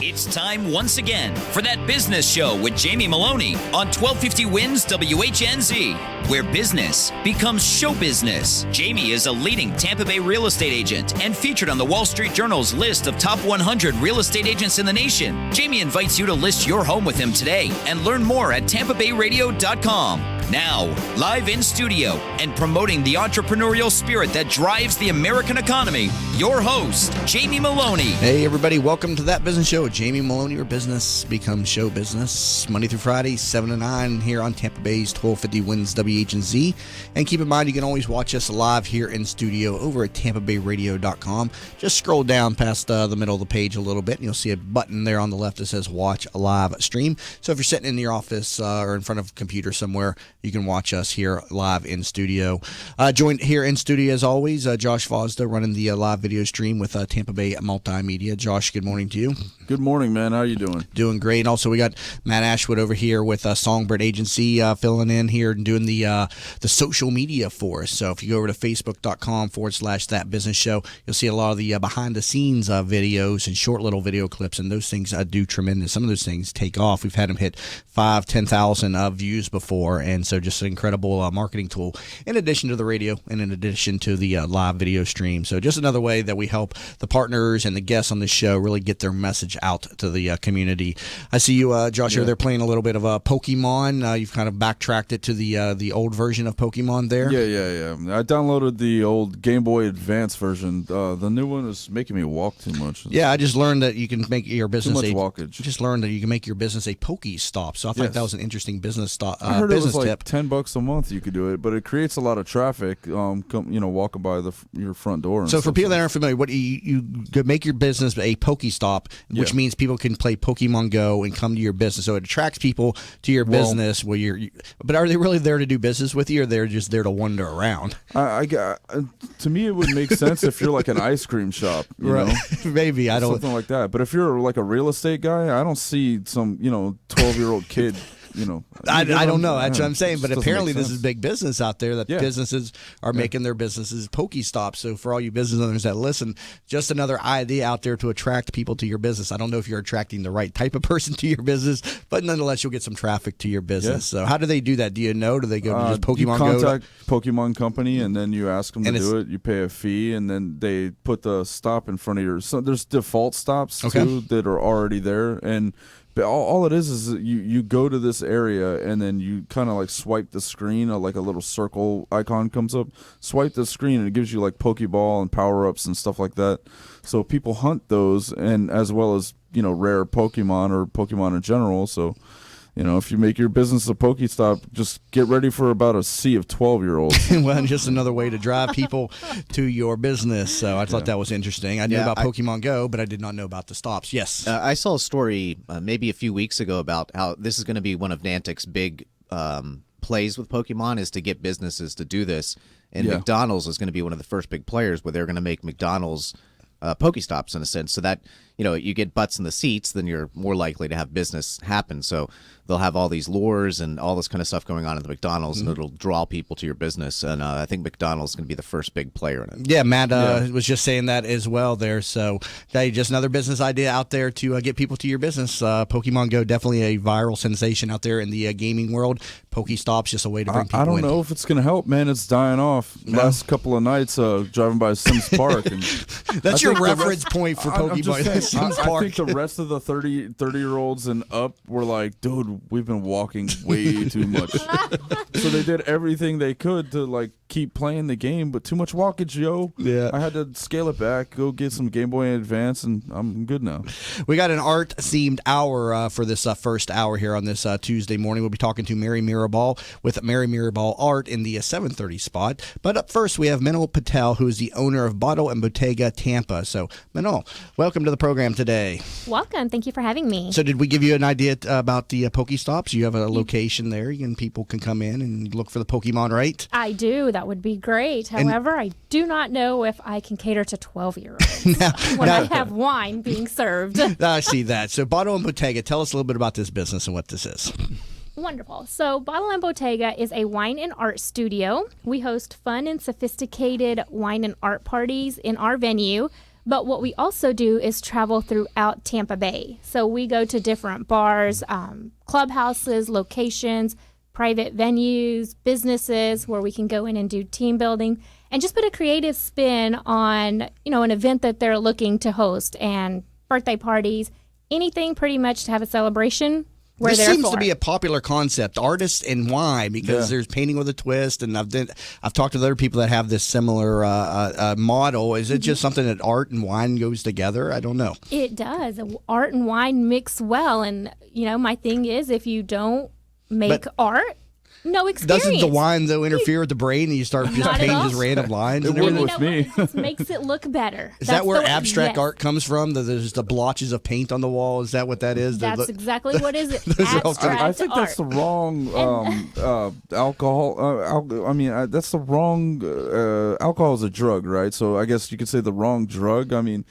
It's time once again for That Business Show with Jamie Meloni on 1250 Wins WHNZ, where business becomes show business. Jamie is a leading Tampa Bay real estate agent and featured on the Wall Street Journal's list of top 100 real estate agents in the nation. Jamie invites you to list your home with him today and learn more at tampabayradio.com. Now, live in studio and promoting the entrepreneurial spirit that drives the American economy, your host, Jamie Meloni. Hey, everybody. Welcome to That Business Show with Jamie Meloni, where business becomes show business. Monday through Friday, 7 to 9 here on Tampa Bay's 1250 Wins WHNZ. And keep in mind, you can always watch us live here in studio over at tampabayradio.com. Just scroll down past the middle of the page a little bit, and you'll see a button there on the left that says Watch a Live Stream. So if you're sitting in your office or in front of a computer somewhere, you can watch us here live in studio. Joined here in studio, as always, Josh Fosda running the live video stream with Tampa Bay Multimedia. Josh, good morning to you. Good morning, man. How are you doing? Doing great. And also, we got Matt Ashwood over here with Songbird Agency filling in here and doing the social media for us. So if you go over to facebook.com/That Business Show, you'll see a lot of the behind-the-scenes videos and short little video clips, and those things do tremendous. Some of those things take off. We've had them hit 10,000 views before, and so just an incredible marketing tool in addition to the radio and in addition to the live video stream. So just another way that we help the partners and the guests on this show really get their message out to the community. I see you, Josh, over there playing a little bit of Pokemon. You've kind of backtracked it to the old version of Pokemon there. Yeah. I downloaded the old Game Boy Advance version. The new one is making me walk too much. Yeah, I just learned that you can make your business too much walkage. Just learned that you can make your business a Pokestop. So I thought that was an interesting business stop. I heard business it was like tip. $10 a month you could do it, but it creates a lot of traffic. Walking by your front door. So for people that aren't familiar, what you could make your business a Pokestop, which means people can play Pokemon Go and come to your business. So it attracts people to your business. But are they really there to do business with you, or they're just there to wander around? To me, it would make sense if you're like an ice cream shop, you know? Maybe I don't something like that. But if you're like a real estate guy, I don't see some 12-year-old kid. I don't know. That's what I'm saying. But apparently this is big business out there that businesses are making their businesses Pokestops. So for all you business owners that listen, just another idea out there to attract people to your business. I don't know if you're attracting the right type of person to your business, but nonetheless, you'll get some traffic to your business. So how do they do that? Do you know? Do they go to just Pokemon Go? You contact Pokemon Company, and then you ask them to do it. You pay a fee, and then they put the stop in front of your. So there's default stops too that are already there, and. But all it is you go to this area, and then you kind of like swipe the screen, like a little circle icon comes up. Swipe the screen, and it gives you like Pokeball and power-ups and stuff like that. So people hunt those, and as well as rare Pokemon or Pokemon in general. So if you make your business a Pokestop, just get ready for about a sea of 12-year-olds. Well, just another way to drive people to your business. So I thought that was interesting. I knew about Pokemon Go, but I did not know about the stops. Yes. I saw a story maybe a few weeks ago about how this is going to be one of Niantic's big plays with Pokemon is to get businesses to do this. And McDonald's is going to be one of the first big players where they're going to make McDonald's Pokestops in a sense, so that you get butts in the seats, then you're more likely to have business happen. So they'll have all these lures and all this kind of stuff going on at the McDonald's, and it'll draw people to your business. And I think McDonald's is going to be the first big player in it. Yeah, Matt was just saying that as well there. So just another business idea out there to get people to your business. Pokemon Go, definitely a viral sensation out there in the gaming world. Pokestop's just a way to bring people in. I don't know if it's going to help, man. It's dying off. Last couple of nights driving by Sims Park. And that's your reference point for Pokemon. I think the rest of the 30-year-olds and up were like, dude, we've been walking way too much. So they did everything they could to like keep playing the game, but too much walkage, yo. Yeah. I had to scale it back, go get some Game Boy Advance, and I'm good now. We got an art-themed hour for this first hour here on this Tuesday morning. We'll be talking to Mary Mirabal with Mary Mirabal Art in the 7:30 spot. But up first, we have Minal Patel, who is the owner of Bottle and Bottega Tampa. So, Minal, welcome to the program today. Welcome. Thank you for having me. So did we give you an idea about the Pokestops? You have a location there, and people can come in and look for the Pokemon, right? I do. That would be great. However, I do not know if I can cater to 12-year-olds when I have wine being served. I see that. So Bottle and Bottega, tell us a little bit about this business and what this is. Wonderful. So Bottle and Bottega is a wine and art studio. We host fun and sophisticated wine and art parties in our venue. But what we also do is travel throughout Tampa Bay. So we go to different bars, clubhouses, locations, private venues, businesses where we can go in and do team building and just put a creative spin on, an event that they're looking to host, and birthday parties, anything pretty much to have a celebration. This seems to be a popular concept, artists and wine, because there's painting with a twist, and I've talked to other people that have this similar model. Is it just something that art and wine goes together? I don't know. It does. Art and wine mix well, and my thing is, if you don't make art, no experience. Doesn't the wine, though, interfere with the brain and you start just painting just random lines? It would with me. It just makes it look better. Is that where abstract art comes from? There's the blotches of paint on the wall? Is that what that is? That's exactly what is it. Abstract I think that's the wrong alcohol. That's the wrong. Alcohol is a drug, right? So I guess you could say the wrong drug. I mean.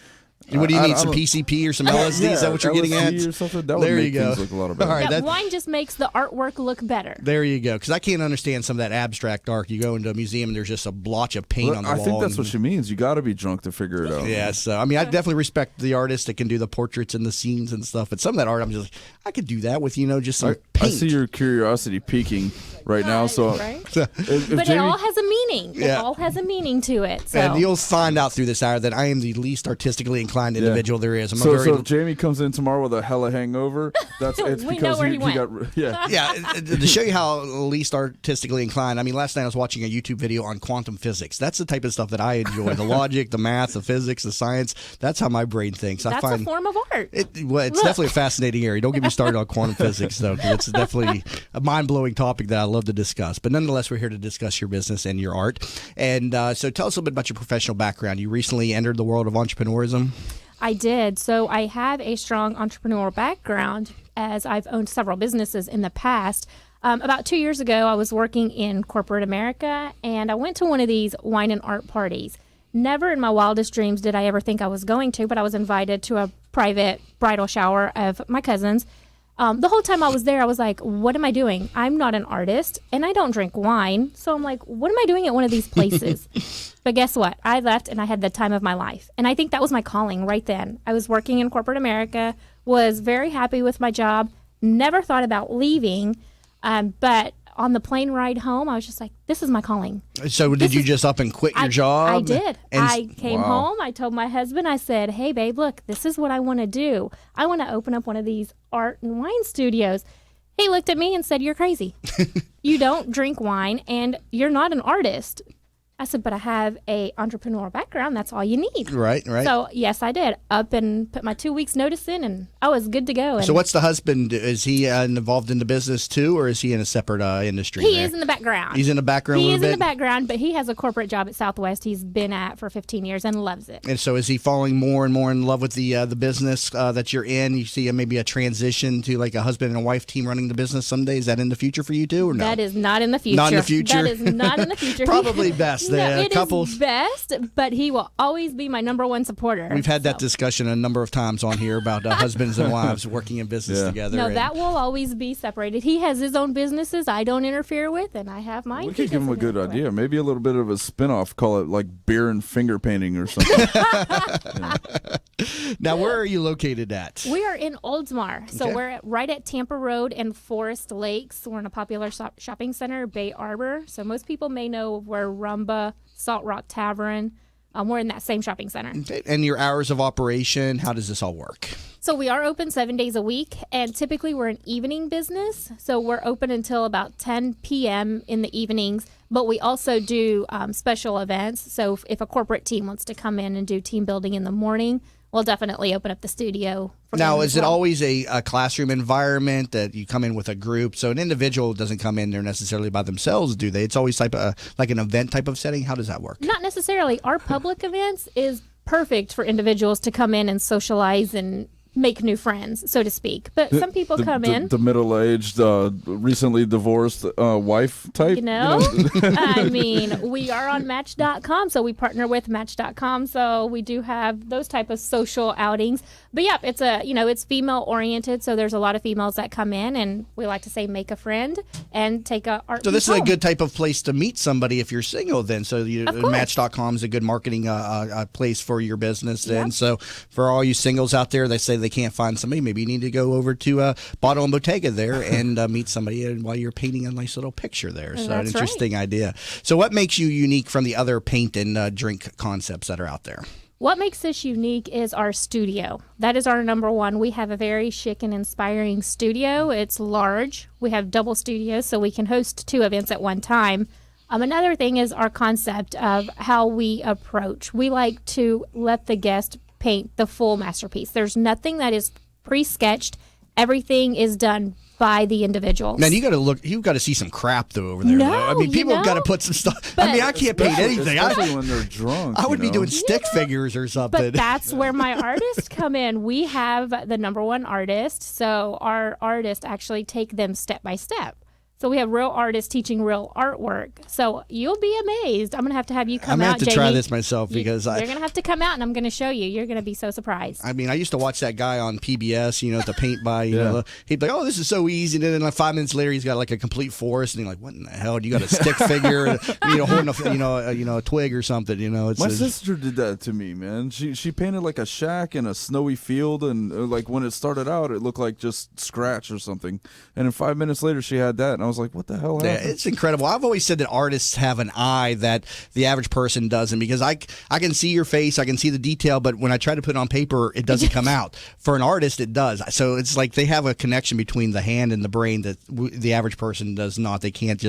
What do you need? Some PCP or some LSD? Is that what you're getting at? Or something? That there would you make go. things look a lot better. All right, wine just makes the artwork look better. There you go. Because I can't understand some of that abstract art. You go into a museum and there's just a blotch of paint on the wall. I think that's what she means. You got to be drunk to figure it out. Yeah. So I definitely respect the artists that can do the portraits and the scenes and stuff. But some of that art, I'm just like, I could do that with just some paint. I see your curiosity peaking right now. So, right? if But Jamie, it all has a meaning. It all has a meaning to it. So. And you'll find out through this hour that I am the least artistically inclined individual there is. So if Jamie comes in tomorrow with a hella hangover, it's We because know where he got to show you how least artistically inclined. Last night I was watching a YouTube video on quantum physics. That's the type of stuff that I enjoy. The logic, the math, the physics, the science. That's how my brain thinks. That's a form of art. It's definitely a fascinating area. Don't get me started on quantum physics, though. It's definitely a mind-blowing topic that I love to discuss. But nonetheless, we're here to discuss your business and your art. And so tell us a little bit about your professional background. You recently entered the world of entrepreneurism. I did. So I have a strong entrepreneurial background, as I've owned several businesses in the past. About 2 years ago, I was working in corporate America, and I went to one of these wine and art parties. Never in my wildest dreams did I ever think I was going to, but I was invited to a private bridal shower of my cousins. The whole time I was there, I was like, what am I doing? I'm not an artist, and I don't drink wine. So I'm like, what am I doing at one of these places? But guess what? I left, and I had the time of my life. And I think that was my calling right then. I was working in corporate America, was very happy with my job, never thought about leaving. But on the plane ride home, I was just like, this is my calling. So did you just up and quit your job? I did. I came home. I told my husband, I said, hey, babe, look, this is what I want to do. I want to open up one of these art and wine studios. He looked at me and said, you're crazy. You don't drink wine, and you're not an artist. I said, but I have a entrepreneurial background. That's all you need. Right. So, yes, I did. Up and put my 2 weeks notice in, and I was good to go. And so what's the husband? Is he involved in the business too, or is he in a separate industry? He is in the background. He's in the background He a is little in bit? the background, but he has a corporate job at Southwest he's been at for 15 years and loves it. And so is he falling more and more in love with the business that you're in? You see maybe a transition to like a husband and a wife team running the business someday? Is that in the future for you too, or no? That is not in the future. Not in the future? That is not in the future. Probably best. It couples. is best, but he will always be my number one supporter. We've had that discussion a number of times on here about husbands and wives working in business together. No, that will always be separated. He has his own businesses I don't interfere with, and I have mine. We could give him a good idea. Maybe a little bit of a spin-off. Call it like beer and finger painting or something. Now, where are you located at? We are in Oldsmar. So we're right at Tampa Road and Forest Lakes. We're in a popular shopping center, Bay Arbor. So most people may know where Rumba, Salt Rock Tavern. We're in that same shopping center. And your hours of operation, how does this all work? So we are open 7 days a week, and typically we're an evening business. So we're open until about 10 p.m. in the evenings, but we also do special events. So if a corporate team wants to come in and do team building in the morning, we'll definitely open up the studio. Now, is it always a classroom environment that you come in with a group? So an individual doesn't come in there necessarily by themselves, do they? It's always like an event type of setting? How does that work? Not necessarily. Our public events is perfect for individuals to come in and socialize and make new friends, so to speak. But some people come in. The middle-aged, recently divorced wife type. You know? I mean, we are on Match.com, so we partner with Match.com, so we do have those type of social outings. But yeah, it's female-oriented, so there's a lot of females that come in, and we like to say make a friend and take a art. So this home. is a good type of place to meet somebody if you're single then. So Match.com is a good marketing place for your business then. Yep. So for all you singles out there, they say they can't find somebody, maybe you need to go over to Bottle and Bottega there and meet somebody while you're painting a nice little picture there. So That's an interesting idea. So what makes you unique from the other paint and drink concepts that are out there? What makes this unique is our studio. That is our number one. We have a very chic and inspiring studio. It's large. We have double studios, so we can host 2 events at one time. Another thing is our concept of how we approach. We like to let the guest paint the full masterpiece. There's nothing that is pre-sketched. Everything is done by the individuals. Man, you've got to see some crap though over there. No, though. I mean, people have got to put some stuff. I mean, I can't paint anything. Especially when they're drunk. I would be doing stick figures or something. But that's where my artists come in. We have the number one artist, so our artists actually take them step by step. So we have real artists teaching real artwork. So you'll be amazed. I'm going to have you come out, I'm going to have to Jamie. try this myself because you're going to have to come out, and I'm going to show you. You're going to be so surprised. I mean, I used to watch that guy on PBS, to paint by, he'd be like, oh, this is so easy. And then like 5 minutes later, he's got like a complete forest. And you're like, what in the hell? You got a stick figure, holding a twig or something, It's My sister did that to me, man. She painted like a shack in a snowy field. And like when it started out, it looked like just scratch or something. And then 5 minutes later, she had that. And I was like, what the hell happened? Yeah, it's incredible. I've always said that artists have an eye that the average person doesn't, because I can see your face, I can see the detail, but when I try to put it on paper, it doesn't come out. For an artist, it does. So it's like they have a connection between the hand and the brain that the average person does not. They can't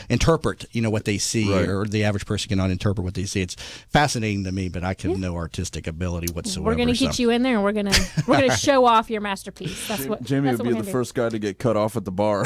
interpret, what they see, right. Or the average person cannot interpret what they see. It's fascinating to me, but I have no artistic ability whatsoever. We're going to get you in there, and we're going to show off your masterpiece. That's what Jamie that's would what be the first guy to get cut off at the bar.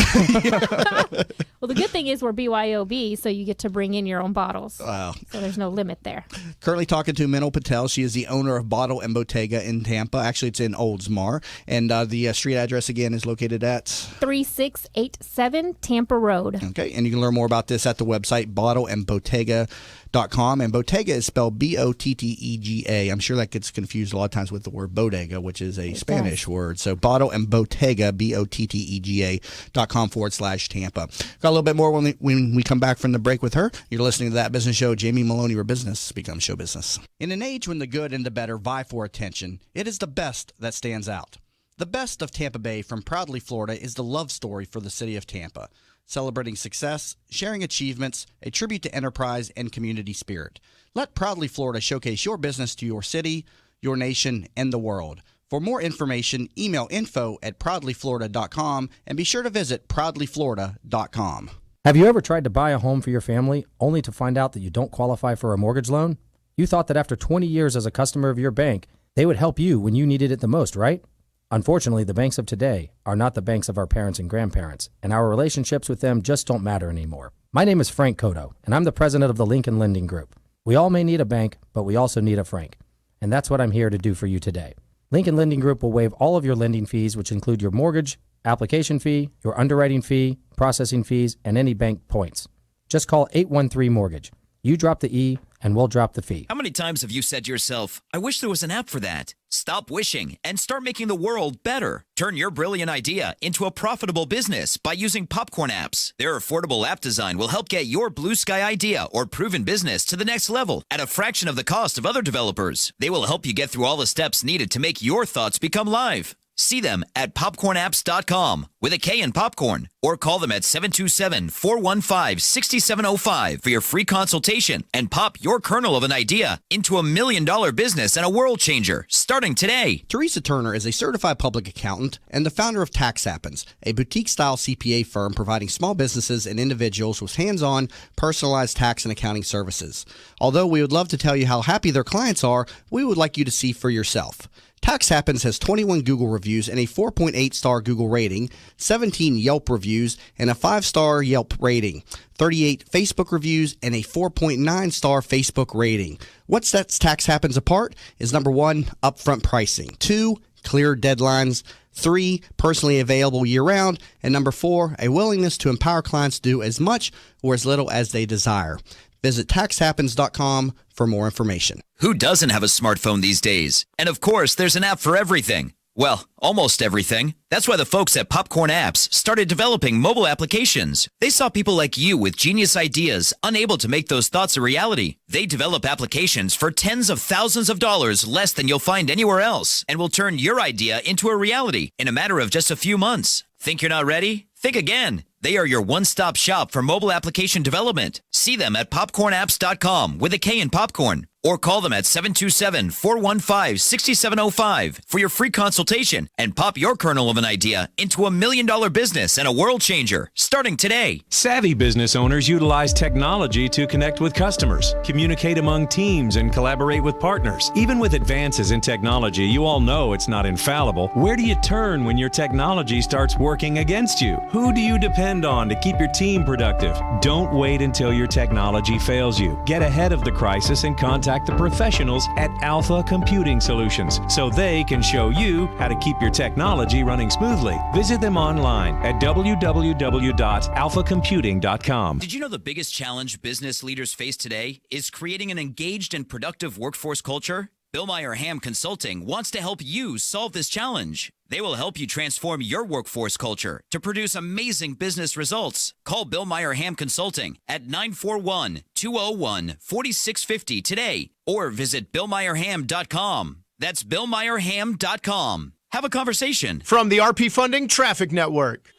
Well, the good thing is we're BYOB, so you get to bring in your own bottles. Wow. So there's no limit there. Currently talking to Minal Patel. She is the owner of Bottle and Bottega in Tampa. Actually, it's in Oldsmar. And the street address, again, is located at 3687 Tampa Road. Okay, and you can learn more about this at the website, bottleandbottega.com. And Bottega is spelled Bottega. I'm sure that gets confused a lot of times with the word bodega, which is a Spanish word. So Bottle and Bottega, Bottega.com/Tampa. Got a little bit more when we come back from the break with her. You're listening to That Business Show. Jamie Meloni, where business becomes show business. In an age when the good and the better vie for attention, it is the best that stands out. The best of Tampa Bay from Proudly Florida is the love story for the city of Tampa, celebrating success, sharing achievements, a tribute to enterprise and community spirit. Let Proudly Florida showcase your business to your city, your nation, and the world. For more information, email info@proudlyflorida.com and be sure to visit proudlyflorida.com. Have you ever tried to buy a home for your family only to find out that you don't qualify for a mortgage loan? You thought that after 20 years as a customer of your bank, they would help you when you needed it the most, right? Unfortunately, the banks of today are not the banks of our parents and grandparents, and our relationships with them just don't matter anymore. My name is Frank Cotto, and I'm the president of the Lincoln Lending Group. We all may need a bank, but we also need a Frank, and that's what I'm here to do for you today. Lincoln Lending Group will waive all of your lending fees, which include your mortgage, application fee, your underwriting fee, processing fees, and any bank points. Just call 813-MORTGAGE. You drop the E, and we'll drop the fee. How many times have you said to yourself, I wish there was an app for that? Stop wishing and start making the world better. Turn your brilliant idea into a profitable business by using Popcorn apps. Their affordable app design will help get your blue sky idea or proven business to the next level at a fraction of the cost of other developers. They will help you get through all the steps needed to make your thoughts become live. See them at popcornapps.com with a K in popcorn, or call them at 727-415-6705 for your free consultation and pop your kernel of an idea into $1 million business and a world changer starting today. Theresa Turner is a certified public accountant and the founder of Tax Happens, a boutique-style CPA firm providing small businesses and individuals with hands-on, personalized tax and accounting services. Although we would love to tell you how happy their clients are, we would like you to see for yourself. Tax Happens has 21 Google reviews and a 4.8-star Google rating, 17 Yelp reviews and a 5-star Yelp rating, 38 Facebook reviews and a 4.9-star Facebook rating. What sets Tax Happens apart is number 1, upfront pricing. 2, clear deadlines. 3, personally available year-round. And number 4, a willingness to empower clients to do as much or as little as they desire. Visit taxhappens.com for more information. Who doesn't have a smartphone these days? And of course, there's an app for everything. Well, almost everything. That's why the folks at Popcorn Apps started developing mobile applications. They saw people like you with genius ideas, unable to make those thoughts a reality. They develop applications for tens of thousands of dollars less than you'll find anywhere else, and will turn your idea into a reality in a matter of just a few months. Think you're not ready? Think again. They are your one-stop shop for mobile application development. See them at popcornapps.com with a K in popcorn, or call them at 727-415-6705 for your free consultation and pop your kernel of an idea into $1 million business and a world changer starting today. Savvy business owners utilize technology to connect with customers, communicate among teams, and collaborate with partners. Even with advances in technology, you all know it's not infallible. Where do you turn when your technology starts working against you? Who do you depend on to keep your team productive? Don't wait until your technology fails you. Get ahead of the crisis and contact the professionals at Alpha Computing Solutions so they can show you how to keep your technology running smoothly. Visit them online at www.alphacomputing.com. Did you know the biggest challenge business leaders face today is creating an engaged and productive workforce culture? Bill Meyer Ham Consulting wants to help you solve this challenge. They will help you transform your workforce culture to produce amazing business results. Call Bill Meyer Ham Consulting at 941-201-4650 today, or visit BillMeyerHam.com. That's BillMeyerHam.com. Have a conversation. From the RP Funding Traffic Network.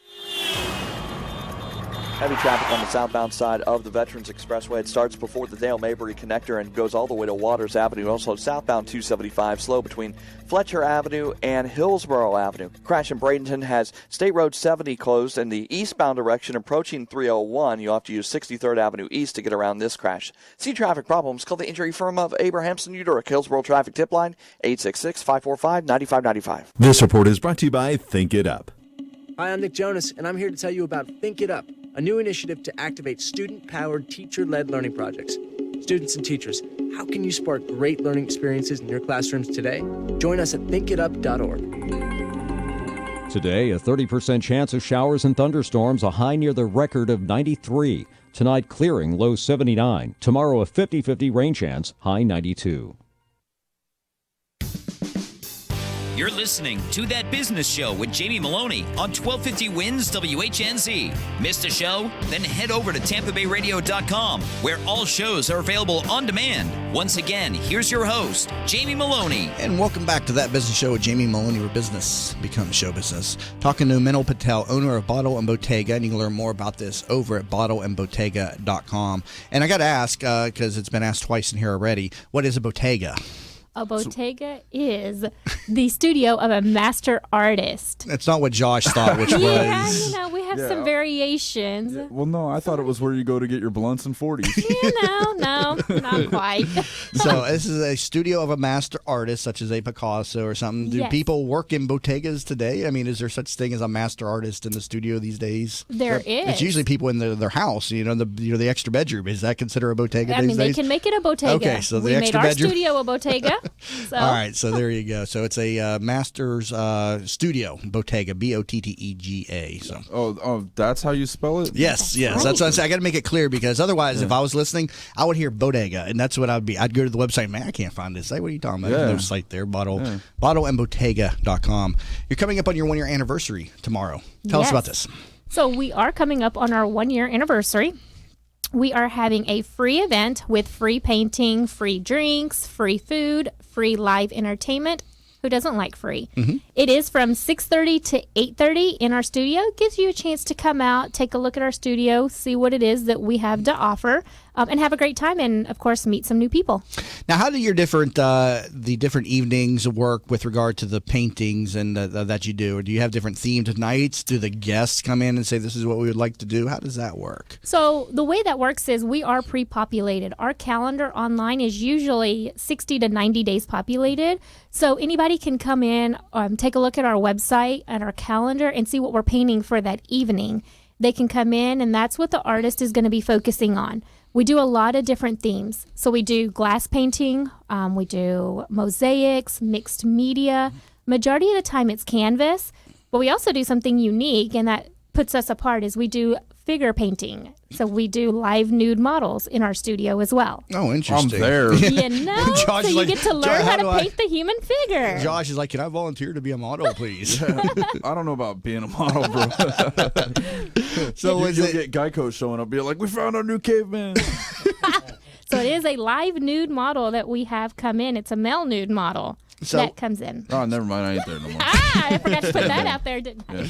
Heavy traffic on the southbound side of the Veterans Expressway. It starts before the Dale Mabry connector and goes all the way to Waters Avenue. Also southbound 275 slow between Fletcher Avenue and Hillsborough Avenue. Crash in Bradenton has State Road 70 closed in the eastbound direction approaching 301. You'll have to use 63rd Avenue East to get around this crash. See traffic problems? Call the injury firm of Abrahamson Uderick. Hillsborough Traffic Tip Line 866-545-9595. This report is brought to you by Think It Up. Hi, I'm Nick Jonas, and I'm here to tell you about Think It Up, a new initiative to activate student-powered, teacher-led learning projects. Students and teachers, how can you spark great learning experiences in your classrooms today? Join us at thinkitup.org. Today, a 30% chance of showers and thunderstorms, a high near the record of 93. Tonight, clearing, low 79. Tomorrow, a 50-50 rain chance, high 92. You're listening to That Business Show with Jamie Meloni on 1250 Wins WHNZ. Missed a show? Then head over to TampaBayRadio.com, where all shows are available on demand. Once again, here's your host, Jamie Meloni. And welcome back to That Business Show with Jamie Meloni, where business becomes show business. Talking to Minal Patel, owner of Bottle and Bottega, and you can learn more about this over at bottleandbottega.com. And I got to ask, because it's been asked twice in here already, what is a bottega? A bottega is the studio of a master artist. That's not what Josh thought, which was... Yeah, we have some variations. Yeah, well, no, I thought it was where you go to get your blunts and 40s. No, not quite. So this is a studio of a master artist, such as a Picasso or something. Do people work in bottegas today? I mean, is there such thing as a master artist in the studio these days? There is. It's usually people in their house, the extra bedroom. Is that considered a bottega these days? They can make it a bottega. Okay, so we extra made bedroom. our studio a bottega. So. All right, so there you go. So it's a master's studio, bottega, Bottega. So. Oh, that's how you spell it? Yes. That's what I'm saying. I got to make it clear because otherwise, if I was listening, I would hear bodega, and that's what I'd be. I'd go to the website, man, I can't find this site. What are you talking about? There's no site there, bottleandbottega.com. You're coming up on your 1-year anniversary tomorrow. Tell us about this. So we are coming up on our 1-year anniversary. We are having a free event with free painting, free drinks, free food, free live entertainment. Who doesn't like free? Mm-hmm. It is from 6:30 to 8:30 in our studio. It gives you a chance to come out, take a look at our studio, see what it is that we have to offer, and have a great time, and of course meet some new people. Now, how do your different evenings work with regard to the paintings and that you do? Or do you have different themed nights? Do the guests come in and say this is what we would like to do? How does that work? So the way that works is we are pre-populated. Our calendar online is usually 60 to 90 days populated. So anybody can come in, take a look at our website and our calendar and see what we're painting for that evening. They can come in, and that's what the artist is going to be focusing on. We do a lot of different themes. So we do glass painting, we do mosaics, mixed media, Majority of the time it's canvas, but we also do something unique, and that puts us apart is we do figure painting. So we do live nude models in our studio as well. Oh, interesting. I'm there. You know, Josh so is you like, get to learn how to paint the human figure. Josh is like, can I volunteer to be a model, please? I don't know about being a model, bro. So you'll get Geico showing up, be like, we found our new caveman. So it is a live nude model that we have come in. It's a male nude model that comes in. Oh, never mind. I ain't there no more. I forgot to put that out there, didn't I?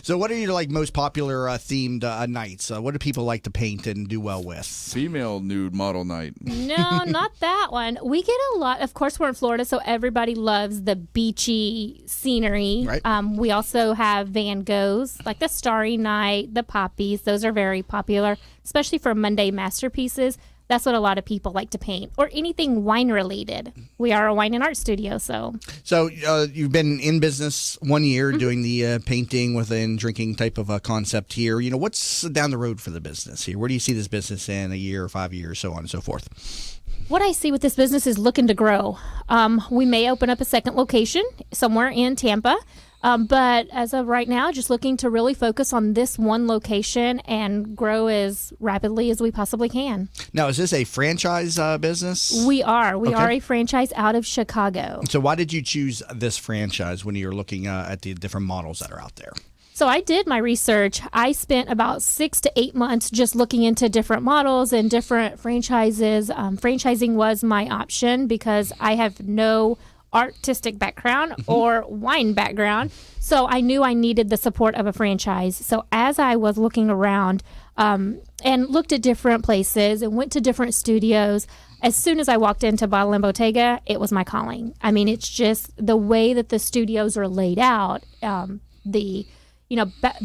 So what are your most popular themed nights? What do people like to paint and do well with? Female nude model night. No, not that one. We get a lot. Of course, we're in Florida, so everybody loves the beachy scenery. Right. We also have Van Goghs, like the Starry Night, the poppies. Those are very popular, especially for Monday masterpieces. That's what a lot of people like to paint, or anything wine related. We are a wine and art studio, so. So you've been in business 1 year doing the painting within drinking type of a concept here. What's down the road for the business here? Where do you see this business in a year or 5 years, so on and so forth? What I see with this business is looking to grow. We may open up a second location somewhere in Tampa. But as of right now, just looking to really focus on this one location and grow as rapidly as we possibly can. Now, is this a franchise business? We are. We are a franchise out of Chicago. So why did you choose this franchise when you were looking at the different models that are out there? So I did my research. I spent about 6 to 8 months just looking into different models and different franchises. Franchising was my option because I have no artistic background or wine background, so I knew I needed the support of a franchise. So as I was looking around and looked at different places and went to different studios, as soon as I walked into Bottle and Bottega, it was my calling. I mean, it's just the way that the studios are laid out. The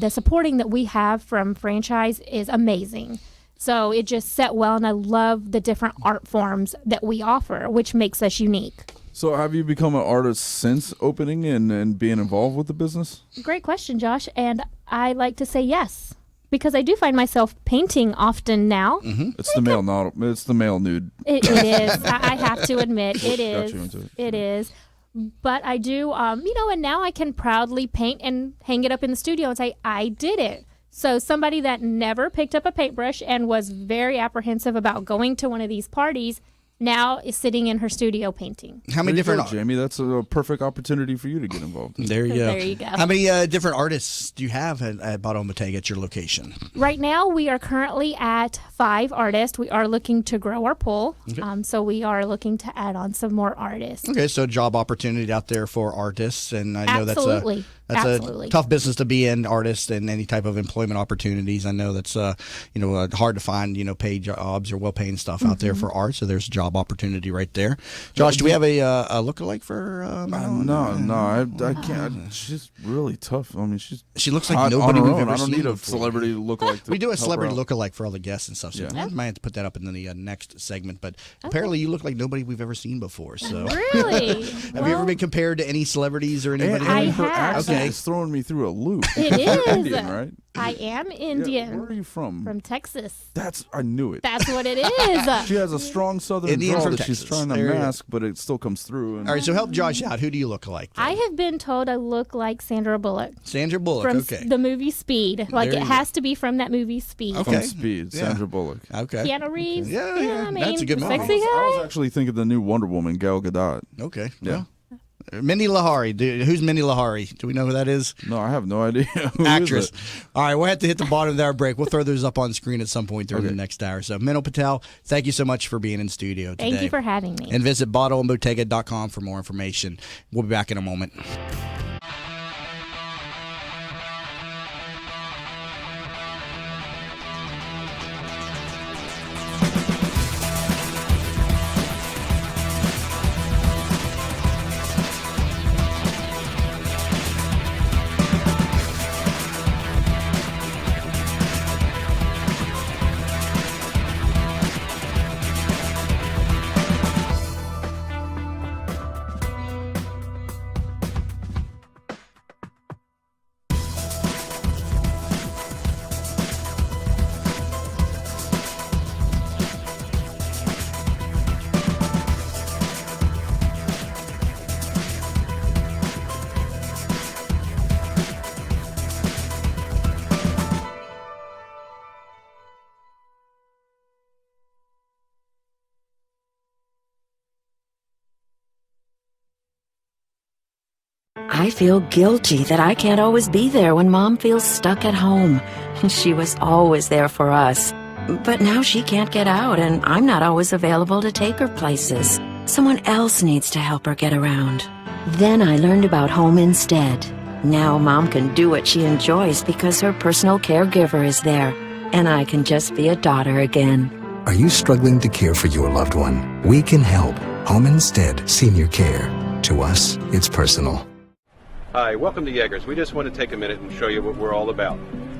supporting that we have from franchise is amazing. So it just set well, and I love the different art forms that we offer, which makes us unique. So have you become an artist since opening and being involved with the business? Great question, Josh. And I like to say yes, because I do find myself painting often now. Mm-hmm. It's the male nude. It is. I have to admit, it is. Got you into it. It is. But I do, and now I can proudly paint and hang it up in the studio and say, I did it. So somebody that never picked up a paintbrush and was very apprehensive about going to one of these parties now is sitting in her studio painting. How many different Jamie? That's a perfect opportunity for you to get involved. There you go. There you go. How many different artists do you have at Bottle and Bottega at your location? Right now, we are currently at 5 artists. We are looking to grow our pool, so we are looking to add on some more artists. Okay, so job opportunity out there for artists, and I know Absolutely. that's Absolutely. a tough business to be in, artists and any type of employment opportunities. I know that's hard to find paid jobs or well-paying stuff out there for art. So there's job opportunity right there. Josh, do we have a lookalike for? No, I can't. She's really tough. I mean, she looks like nobody we've ever I don't seen need a before. celebrity lookalike. We do a celebrity look. lookalike for all the guests and stuff. So I might have to put that up in the next segment. But apparently, you look like nobody we've ever seen before. So Really? have you ever been compared to any celebrities or anybody? I Her have. accent Okay. is throwing me through a loop. It is. Indian, right? I am Indian. Yeah, where are you from? From Texas. I knew it. That's what it is. She has a strong southern Indian drawl from that she's Texas. trying to There you go. mask, but it still comes through. And All right, so help Josh out. Who do you look like? I have been told I look like Sandra Bullock Sandra Bullock. from Okay. the movie Speed. Like, There it you has to be from that movie Speed. Okay. From Speed, Yeah. Sandra Bullock. Okay. Keanu Reeves. Yeah, I mean, that's a good movie. sexy I guy. was actually thinking the new Wonder Woman, Gal Gadot. Okay. Yeah. Well, Mindy Lahari. Who's Mindy Lahari? Do we know who that is? No, I have no idea. Who is Actress. it? All right, we'll have to hit the bottom of our break. We'll throw those up on screen at some point during the next hour. So, Minal Patel, thank you so much for being in studio today. Thank you for having me. And visit bottleandbottega.com for more information. We'll be back in a moment. I feel guilty that I can't always be there when Mom feels stuck at home. She was always there for us. But now she can't get out, and I'm not always available to take her places. Someone else needs to help her get around. Then I learned about Home Instead. Now Mom can do what she enjoys because her personal caregiver is there, and I can just be a daughter again. Are you struggling to care for your loved one? We can help. Home Instead Senior Care. To us, it's personal. Hi, welcome to Yeager's. We just want to take a minute and show you what we're all about.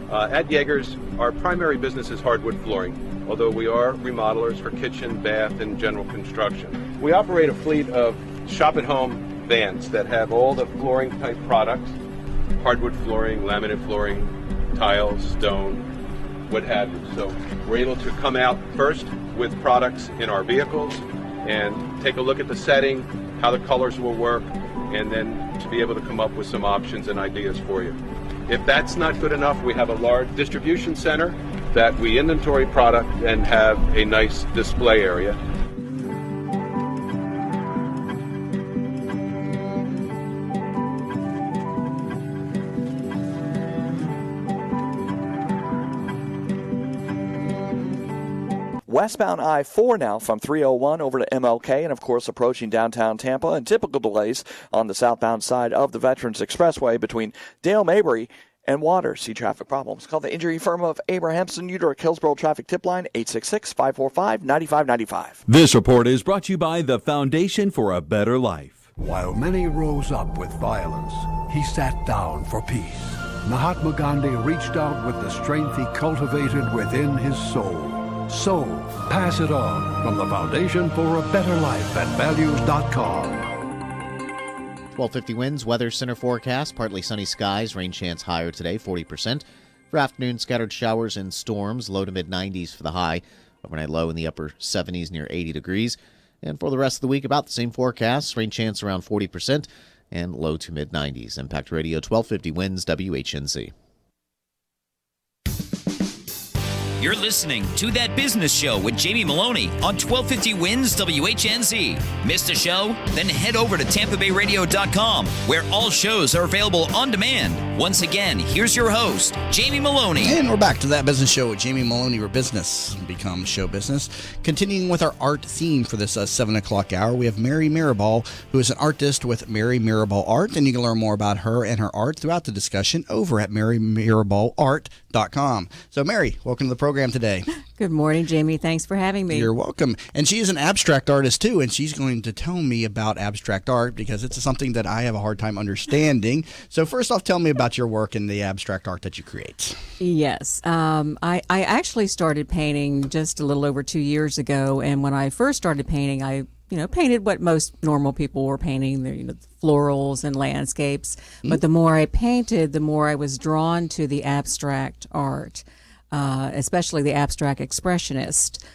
At Yeager's, our primary business is hardwood flooring, although we are remodelers for kitchen, bath, and general construction. We operate a fleet of shop-at-home vans that have all the flooring-type products, hardwood flooring, laminate flooring, tiles, stone, what have you. So we're able to come out first with products in our vehicles and take a look at the setting, how the colors will work, and then to be able to come up with some options and ideas for you. If that's not good enough, we have a large distribution center that we inventory product and have a nice display area. Westbound I-4 now from 301 over to MLK, and of course approaching downtown Tampa, and typical delays on the southbound side of the Veterans Expressway between Dale Mabry and Waters. See traffic problems. Call the injury firm of Abrahamson, Uterick, Hillsborough traffic tip line 866-545-9595. This report is brought to you by the Foundation for a Better Life. While many rose up with violence, he sat down for peace. Mahatma Gandhi reached out with the strength he cultivated within his soul. So, pass it on from the Foundation for a Better Life at values.com. 1250 winds, weather center forecast, partly sunny skies, rain chance higher today, 40%. For afternoon, scattered showers and storms, low to mid-90s for the high. Overnight low in the upper 70s near 80 degrees. And for the rest of the week, about the same forecast, rain chance around 40% and low to mid-90s. Impact Radio 1250 winds, WHNC. You're listening to That Business Show with Jamie Meloni on 1250 Wins WHNZ. Missed a show? Then head over to TampaBayRadio.com, where all shows are available on demand. Once again, here's your host, Jamie Meloni. And we're back to That Business Show with Jamie Meloni, where business becomes show business. Continuing with our art theme for this 7 o'clock hour, we have Mary Mirabal, who is an artist with Mary Mirabal Art, and you can learn more about her and her art throughout the discussion over at MaryMirabalArt.com. So, Mary, welcome to the program today. Good morning, Jamie. Thanks for having me. You're welcome. And she is an abstract artist, too, and she's going to tell me about abstract art because it's something that I have a hard time understanding. So first off, tell me about your work and the abstract art that you create. Yes. I actually started painting just a little over 2 years ago, and when I first started painting, I painted what most normal people were painting, florals and landscapes. Mm-hmm. But the more I painted, the more I was drawn to the abstract art. Especially the abstract expressionist.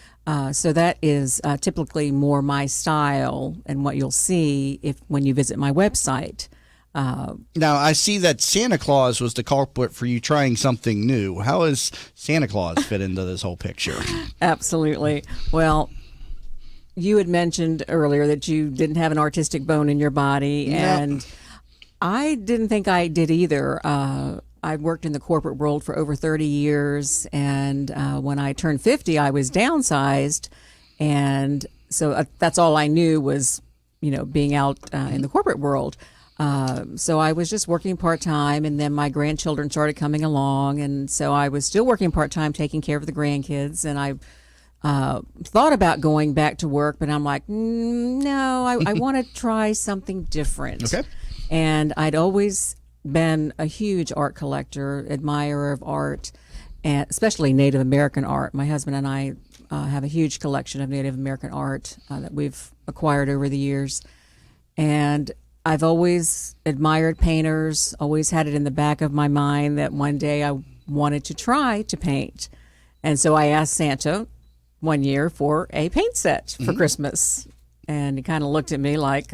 So that is typically more my style and what you'll see when you visit my website. Now, I see that Santa Claus was the culprit for you trying something new. How does Santa Claus fit into this whole picture? Absolutely. Well, you had mentioned earlier that you didn't have an artistic bone in your body, and I didn't think I did either. I worked in the corporate world for over 30 years, and when I turned 50, I was downsized, and so that's all I knew was, being out in the corporate world. So I was just working part-time, and then my grandchildren started coming along, and so I was still working part-time taking care of the grandkids, and I thought about going back to work, but I'm like, no, I want to try something different. Okay. And I'd always been a huge art collector, admirer of art, and especially Native American art. My husband and I have a huge collection of Native American art that we've acquired over the years. And I've always admired painters, always had it in the back of my mind that one day I wanted to try to paint. And so I asked Santa one year for a paint set for Christmas. And he kind of looked at me like,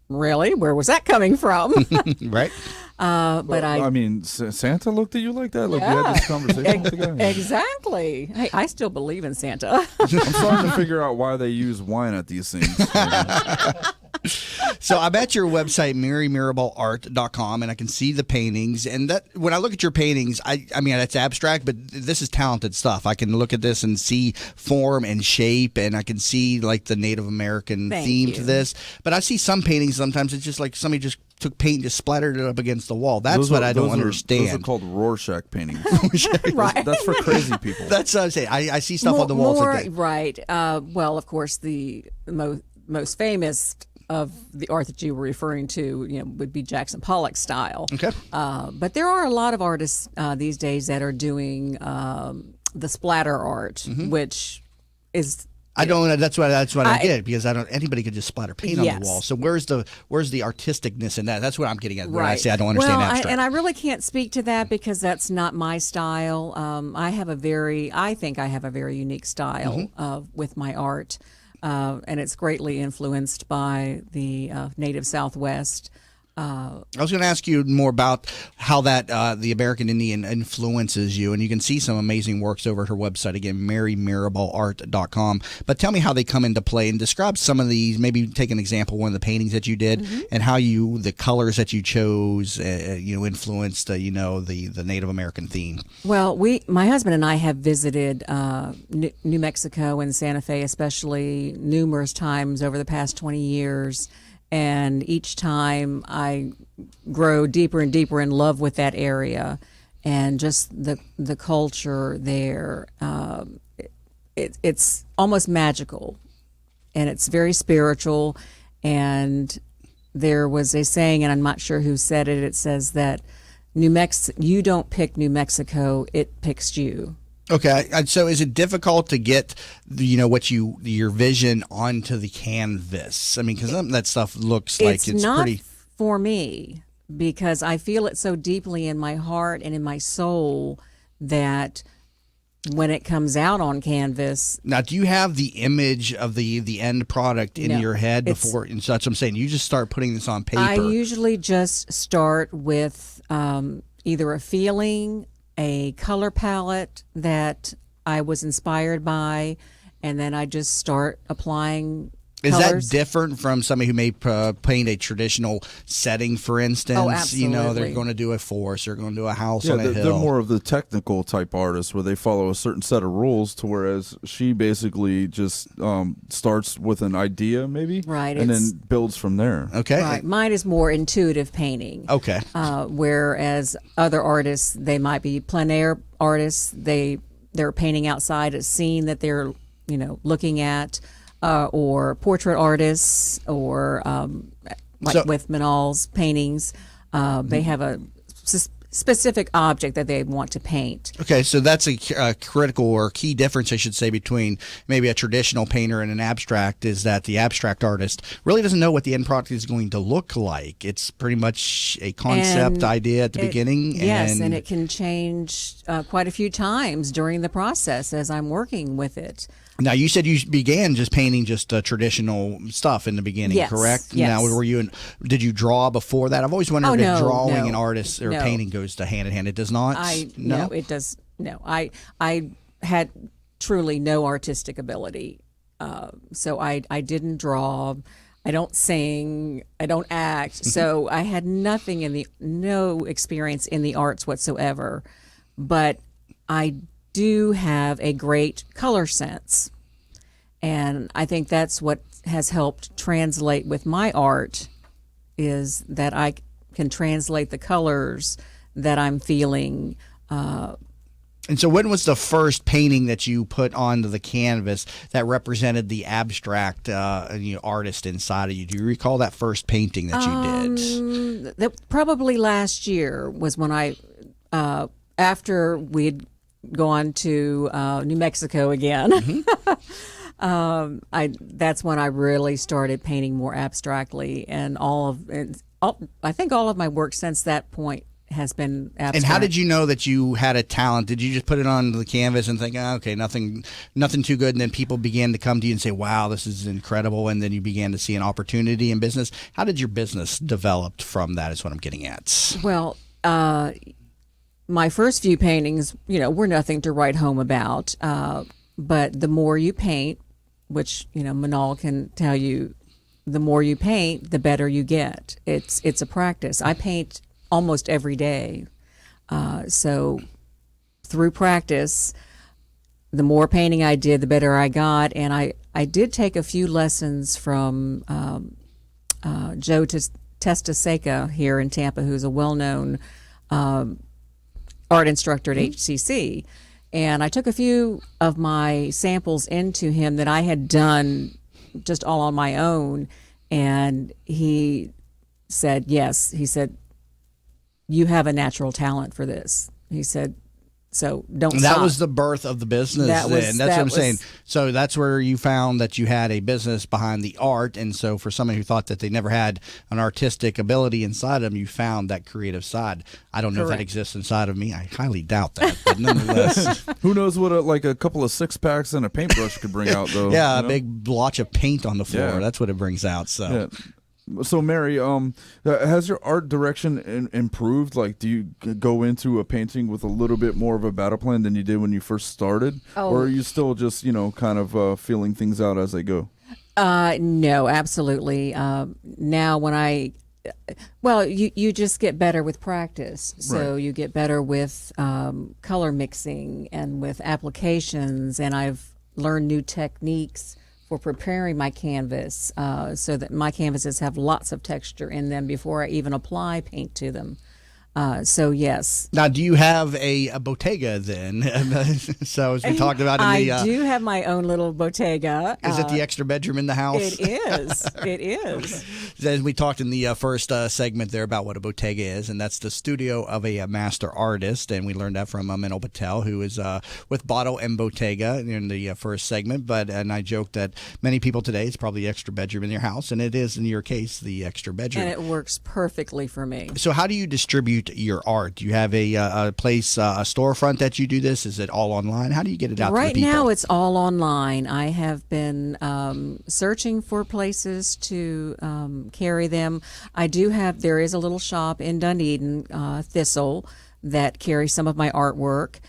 really? Where was that coming from? Right. But I mean, Santa looked at you like that? Like we had this conversation with the guy? Exactly. Hey, I still believe in Santa. I'm starting to figure out why they use wine at these things. So I'm at your website, MaryMirabalArt.com, and I can see the paintings. And that when I look at your paintings, I mean, that's abstract, but this is talented stuff. I can look at this and see form and shape, and I can see like the Native American theme to this. But I see some paintings, sometimes it's just like somebody just took paint and just splattered it up against the wall. That's what I don't understand. Those are called Rorschach paintings. Right. That's for crazy people. That's what I'm saying. I see stuff on the walls like that. Right. Well, of course, the most famous of the art that you were referring to, would be Jackson Pollock's style. Okay. But there are a lot of artists these days that are doing the splatter art, which is. I don't. That's what I get, because I don't. Anybody could just splatter paint on the wall. So where's the artisticness in that? That's what I'm getting at when I say I don't understand abstract. And I really can't speak to that because that's not my style. I think I have a very unique style with my art, and it's greatly influenced by the native Southwest. I was going to ask you more about how that the American Indian influences you, and you can see some amazing works over at her website, again, MaryMirabalArt.com. But tell me how they come into play, and describe some of these. Maybe take an example, one of the paintings that you did, and how the colors that you chose, influenced, the Native American theme. Well, my husband and I have visited New Mexico and Santa Fe, especially, numerous times over the past 20 years. And each time I grow deeper and deeper in love with that area, and just the culture there. It's almost magical, and it's very spiritual. And there was a saying, and I'm not sure who said it. It says that you don't pick New Mexico; it picks you. Okay, so is it difficult to get, your vision onto the canvas? I mean, because that stuff looks like it's not pretty. For me, because I feel it so deeply in my heart and in my soul that when it comes out on canvas. Now, do you have the image of the end product in your head before? And so that's what I'm saying. You just start putting this on paper. I usually just start with either a feeling, a color palette that I was inspired by, and then I just start applying Is colors. that different from somebody who may paint a traditional setting, for instance? Oh, absolutely. They're going to do a forest, they're going to do a house on a hill. They're more of the technical type artists where they follow a certain set of rules, to whereas she basically just starts with an idea, maybe, right, and then builds from there. Okay. Right. Mine is more intuitive painting. Okay. Whereas other artists, they might be plein air artists. They're painting outside a scene that they're looking at. Or portrait artists, or with Manal's paintings, they have a specific object that they want to paint. Okay, so that's a critical or key difference, I should say, between maybe a traditional painter and an abstract, is that the abstract artist really doesn't know what the end product is going to look like. It's pretty much a concept idea at the beginning. Yes, and it can change quite a few times during the process as I'm working with it. Now, you said you began just painting just traditional stuff in the beginning, correct? Yes. Now, did you draw before that? I've always wondered if drawing and artist or no. painting goes to hand in hand. It does not? No, it does. No, I had truly no artistic ability, so I didn't draw. I don't sing. I don't act. So I had no experience in the arts whatsoever, but I do have a great color sense, and I think that's what has helped translate with my art, is that I can translate the colors that I'm feeling. And so when was the first painting that you put onto the canvas that represented the abstract artist inside of you? Do you recall that first painting that you did? Probably last year was when I, after we'd gone to New Mexico again. That's when I really started painting more abstractly, and I think all of my work since that point has been abstract. And how did you know that you had a talent? Did you just put it on the canvas and think, okay, nothing too good, and then people began to come to you and say, wow, this is incredible, and then you began to see an opportunity in business? How did your business develop from that, is what I'm getting at? Well, my first few paintings, were nothing to write home about. But the more you paint, which, Manal can tell you the more you paint, the better you get. It's a practice. I paint almost every day. So through practice, the more painting I did, the better I got. And I did take a few lessons from Joe Testaseca here in Tampa, who's a well-known art instructor at HCC. And I took a few of my samples into him that I had done just all on my own. And he said, yes, he said, you have a natural talent for this. He said, so don't stop. That was the birth of the business. That's what I'm saying. So that's where you found that you had a business behind the art. And so for somebody who thought that they never had an artistic ability inside them, you found that creative side. I don't know if that exists inside of me. I highly doubt that. But nonetheless. Who knows what a couple of 6-packs and a paintbrush could bring out, though. Yeah, a big blotch of paint on the floor. Yeah. That's what it brings out. So. Yeah. So, Mary, has your art direction improved? Like, do you go into a painting with a little bit more of a battle plan than you did when you first started? Or are you still just, kind of feeling things out as they go? No, absolutely. Now when you just get better with practice. So you get better with color mixing and with applications, and I've learned new techniques for preparing my canvas so that my canvases have lots of texture in them before I even apply paint to them. So, yes. Now, do you have a bottega then? So, as we talked about in the... I do have my own little bottega. Is it the extra bedroom in the house? It is. It is. As we talked in the first segment there about what a bottega is, and that's the studio of a master artist, and we learned that from Minal Patel, who is with Bottle and Bottega in the first segment. And I joked that many people today, it's probably the extra bedroom in your house, and it is, in your case, the extra bedroom. And it works perfectly for me. So how do you distribute your art? Do you have a place, a storefront that you do this? Is it all online? How do you get it out to the people? Right now, it's all online. I have been searching for places to carry them. There is a little shop in Dunedin, Thistle, that carries some of my artwork.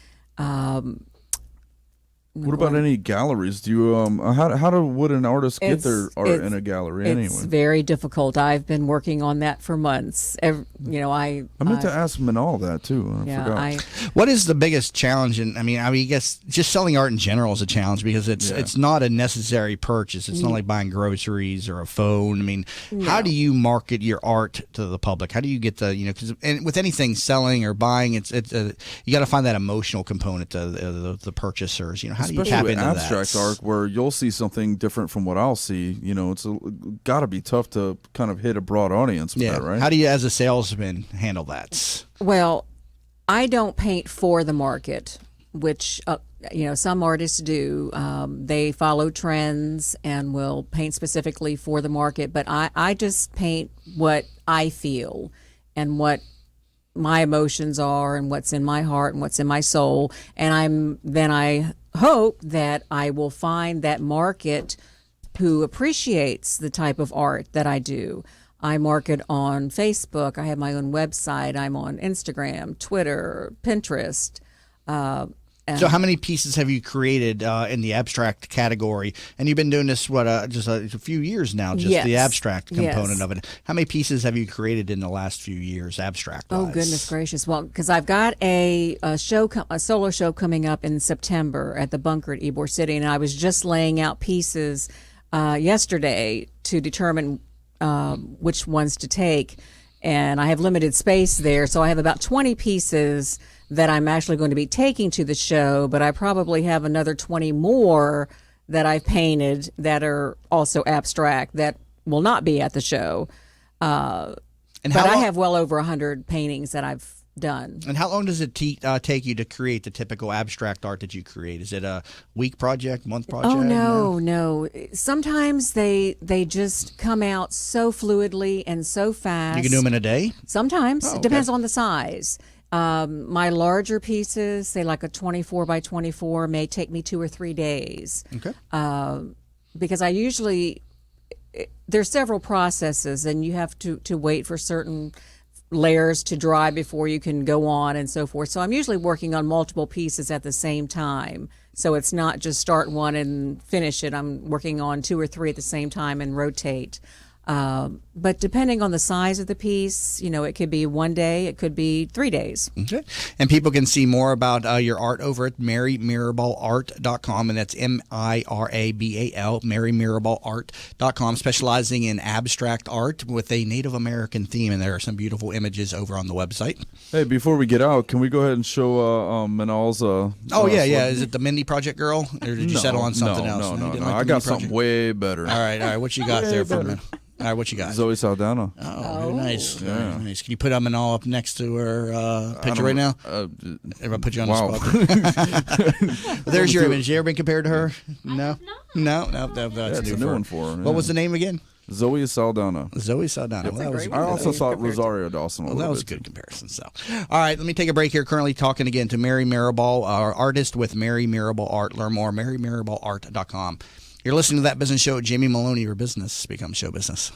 What about any galleries? Do you would an artist get their art in a gallery anyway? It's very difficult. I've been working on that for months. I meant to ask Minal that too. I forgot. What is the biggest challenge? I guess just selling art in general is a challenge because it's not a necessary purchase. It's not like buying groceries or a phone. How do you market your art to the public? How do you get because with anything selling or buying, it's you got to find that emotional component to the purchasers. How do you tap with into abstract art where you'll see something different from what I'll see? It's got to be tough to kind of hit a broad audience with that, right? How do you, as a salesman, handle that? Well, I don't paint for the market, which some artists do. They follow trends and will paint specifically for the market, but I just paint what I feel and what my emotions are and what's in my heart and what's in my soul, and I hope that I will find that market who appreciates the type of art that I do. I market on Facebook. I have my own website. I'm on Instagram, Twitter, Pinterest. So how many pieces have you created in the abstract category? And you've been doing this, just a few years now, the abstract component of it. How many pieces have you created in the last few years, abstract-wise? Oh, goodness gracious. Well, because I've got a solo show coming up in September at the Bunker at Ybor City, and I was just laying out pieces yesterday to determine which ones to take. And I have limited space there, so I have about 20 pieces that I'm actually going to be taking to the show, but I probably have another 20 more that I've painted that are also abstract that will not be at the show. I have well over 100 paintings that I've done. And how long does it take you to create the typical abstract art that you create? Is it a week project, month project? Oh, no. Sometimes they just come out so fluidly and so fast. You can do them in a day? Sometimes. It depends on the size. My larger pieces, say like a 24 by 24, may take me 2 or 3 days. Okay. Because there's several processes, and you have to wait for certain layers to dry before you can go on and so forth. So I'm usually working on multiple pieces at the same time. So it's not just start one and finish it. I'm working on 2 or 3 at the same time and rotate. But depending on the size of the piece, it could be 1 day, it could be 3 days. Okay. And people can see more about your art over at MaryMirabal.art.com, and that's MIRABAL, MaryMirabal.art.com, specializing in abstract art with a Native American theme, and there are some beautiful images over on the website. Hey, before we get out, can we go ahead and show Manal's yeah. Is it the Mindy Project girl, or did you settle on something else? No. Like I got something way better. All right. What you got there for me? All right, what you got? Zoe Saldana. Oh, very nice. Yeah. Very nice. Can you put Manal up next to her picture right now? If I put you on the spot. There's your image. You ever been compared to her? No? No, that's a new one for her. What was the name again? Zoe Saldana. Zoe Saldana. Well, I also thought Rosario Dawson. Well, that was a good comparison. So, all right, let me take a break here. Currently talking again to Mary Mirabal, our artist with Mary Mirabal Art. Learn more, MaryMirabal.art.com. You're listening to That Business Show. Jamie Meloni, your business becomes show business.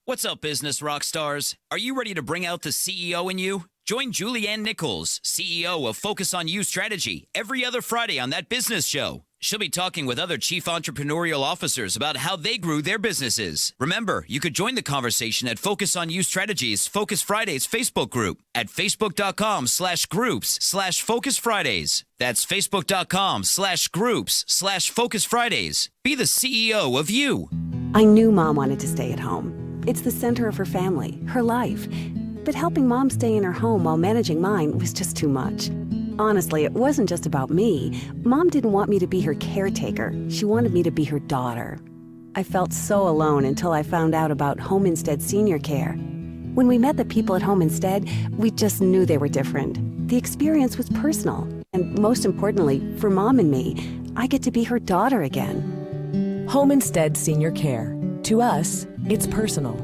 What's up, business rock stars? Are you ready to bring out the CEO in you? Join Julianne Nichols, CEO of Focus on You Strategy, every other Friday on That Business Show. She'll be talking with other chief entrepreneurial officers about how they grew their businesses. Remember, you could join the conversation at Focus on You Strategies Focus Fridays Facebook group at facebook.com/groups/Focus Fridays. That's facebook.com/groups/Focus Fridays. Be the CEO of you. I knew Mom wanted to stay at home. It's the center of her family, her life. But helping Mom stay in her home while managing mine was just too much. Honestly, it wasn't just about me. Mom didn't want me to be her caretaker. She wanted me to be her daughter. I felt so alone until I found out about Home Instead Senior Care. When we met the people at Home Instead, we just knew they were different. The experience was personal. And most importantly, for Mom and me, I get to be her daughter again. Home Instead Senior Care. To us, it's personal.